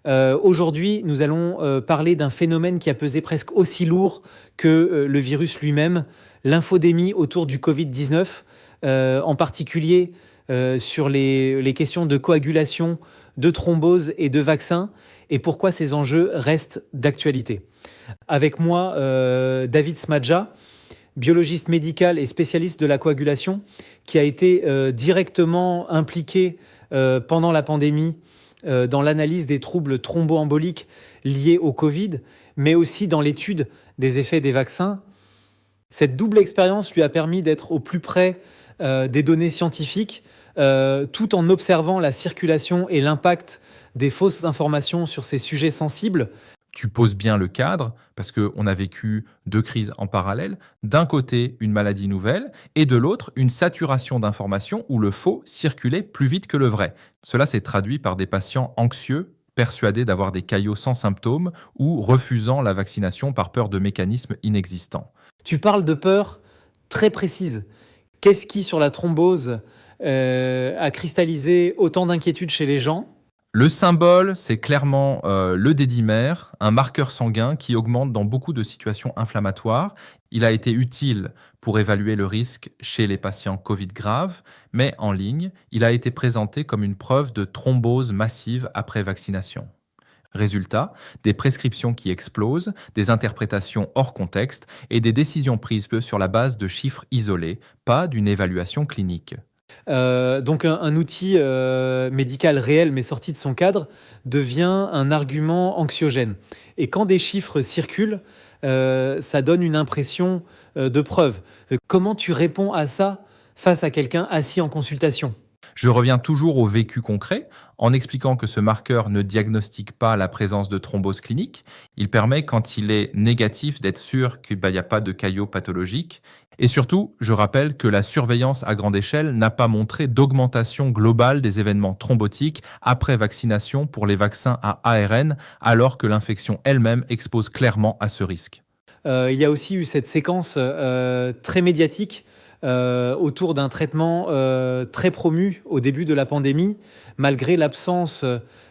Aujourd'hui, nous allons parler d'un phénomène qui a pesé presque aussi lourd que le virus lui-même, l'infodémie autour du Covid-19, en particulier sur les questions de coagulation, de thrombose et de vaccins, et pourquoi ces enjeux restent d'actualité. Avec moi, David Smadja, biologiste médical et spécialiste de la coagulation, qui a été directement impliqué pendant la pandémie dans l'analyse des troubles thromboemboliques liés au Covid, mais aussi dans l'étude des effets des vaccins. Cette double expérience lui a permis d'être au plus près des données scientifiques, tout en observant la circulation et l'impact des fausses informations sur ces sujets sensibles. Tu poses bien le cadre, parce qu'on a vécu deux crises en parallèle. D'un côté, une maladie nouvelle, et de l'autre, une saturation d'informations où le faux circulait plus vite que le vrai. Cela s'est traduit par des patients anxieux, persuadés d'avoir des caillots sans symptômes, ou refusant la vaccination par peur de mécanismes inexistants. Tu parles de peur très précise. Qu'est-ce qui, sur la thrombose, a cristallisé autant d'inquiétudes chez les gens ? Le symbole, c'est clairement le dédimère, un marqueur sanguin qui augmente dans beaucoup de situations inflammatoires. Il a été utile pour évaluer le risque chez les patients Covid graves, mais en ligne, il a été présenté comme une preuve de thrombose massive après vaccination. Résultat, des prescriptions qui explosent, des interprétations hors contexte et des décisions prises sur la base de chiffres isolés, pas d'une évaluation clinique. Donc un outil médical réel mais sorti de son cadre devient un argument anxiogène. Et quand des chiffres circulent, ça donne une impression de preuve. Comment tu réponds à ça face à quelqu'un assis en consultation ? Je reviens toujours au vécu concret en expliquant que ce marqueur ne diagnostique pas la présence de thrombose clinique. Il permet, quand il est négatif, d'être sûr qu'il n'y a pas de caillot pathologique. Et surtout, je rappelle que la surveillance à grande échelle n'a pas montré d'augmentation globale des événements thrombotiques après vaccination pour les vaccins à ARN, alors que l'infection elle-même expose clairement à ce risque. Il y a aussi eu cette séquence très médiatique autour d'un traitement très promu au début de la pandémie. Malgré l'absence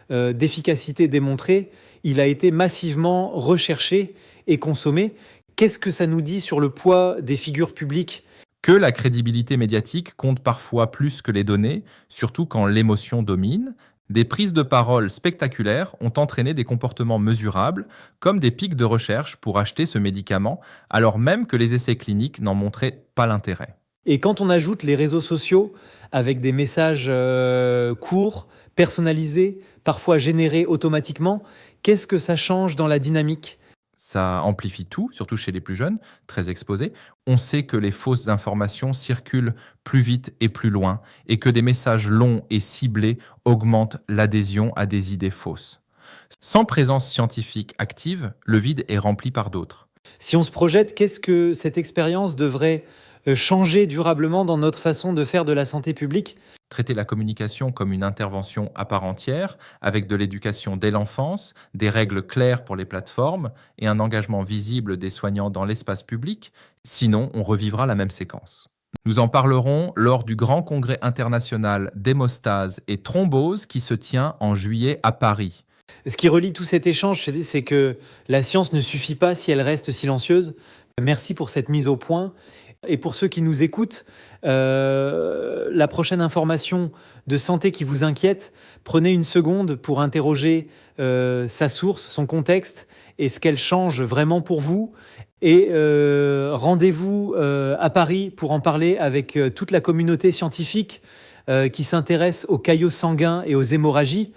d'efficacité démontrée, il a été massivement recherché et consommé. Qu'est-ce que ça nous dit sur le poids des figures publiques ? Que la crédibilité médiatique compte parfois plus que les données, surtout quand l'émotion domine. Des prises de parole spectaculaires ont entraîné des comportements mesurables, comme des pics de recherche pour acheter ce médicament, alors même que les essais cliniques n'en montraient pas l'intérêt. Et quand on ajoute les réseaux sociaux avec des messages courts, personnalisés, parfois générés automatiquement, qu'est-ce que ça change dans la dynamique ? Ça amplifie tout, surtout chez les plus jeunes, très exposés. On sait que les fausses informations circulent plus vite et plus loin, et que des messages longs et ciblés augmentent l'adhésion à des idées fausses. Sans présence scientifique active, le vide est rempli par d'autres. Si on se projette, qu'est-ce que cette expérience devrait changer durablement dans notre façon de faire de la santé publique ? Traiter la communication comme une intervention à part entière, avec de l'éducation dès l'enfance, des règles claires pour les plateformes et un engagement visible des soignants dans l'espace public, sinon on revivra la même séquence. Nous en parlerons lors du grand congrès international d'hémostase et thrombose qui se tient en juillet à Paris. Ce qui relie tout cet échange, c'est que la science ne suffit pas si elle reste silencieuse. Merci pour cette mise au point. Et pour ceux qui nous écoutent, la prochaine information de santé qui vous inquiète, prenez une seconde pour interroger sa source, son contexte et ce qu'elle change vraiment pour vous. Et rendez-vous à Paris pour en parler avec toute la communauté scientifique qui s'intéresse aux caillots sanguins et aux hémorragies.